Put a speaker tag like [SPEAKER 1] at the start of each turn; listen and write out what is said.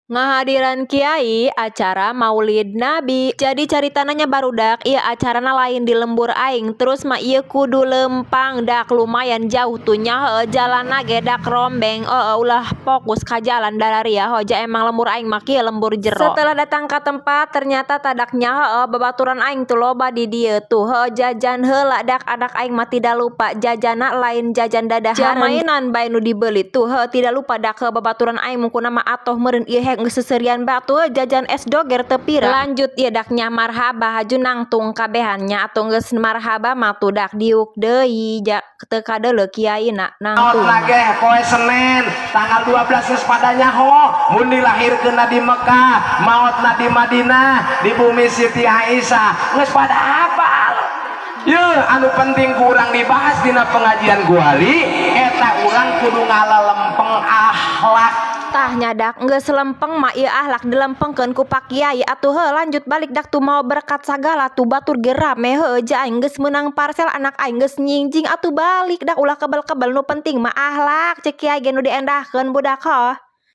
[SPEAKER 1] Ngahadiran Kiai acara Maulid Nabi. Jadi caritananya barudak ieu acarana lain di lembur aing. Terus mah ieu kudu lempang dak lumayan jauh tuh nya jalanna ge dak rombeng. Ulah fokus ka jalan dararia hoja emang lembur aing mah kieu lembur jero. Setelah datang ke tempat ternyata tadaknya babaturan aing tuh loba di dieu tuh. Jajan heula dak adak aing mah tidak lupa jajana lain jajan dadahareun. Mainan bae nu dibeli tuh tidak lupa dak babaturan aing mungkuna mah atoh meureun ieu geus seserian batu jajan es doger teu pira. Lanjut ieu dak nya marhaba haju nangtung kabehannya atuh geus marhaba mah tuh dak diuk deui teu kadeuleuk kiaina nangtung.
[SPEAKER 2] Maot ge poe Senin tanggal 12 geus pada nyaho mun dilahirkeun di Mekah, maotna di Madinah, di bumi Siti Aisyah. Geus pada hafal. Ye, anu penting kurang dibahas dina pengajian guali eta urang kudu ngalalempeng akhlak.
[SPEAKER 1] Tah nyadak geus lempeng mah ieu ahlak dilempengkeun ku Pak Kiai atuh lanjut balik dak tuh mau berkat sagala tuh batur ge rame ja aing geus meunang parsel anak aing geus nyingjing atuh balik dak ulah kebal-kebal nu penting mah ahlak cek Kiai ge nu diendahkeun budak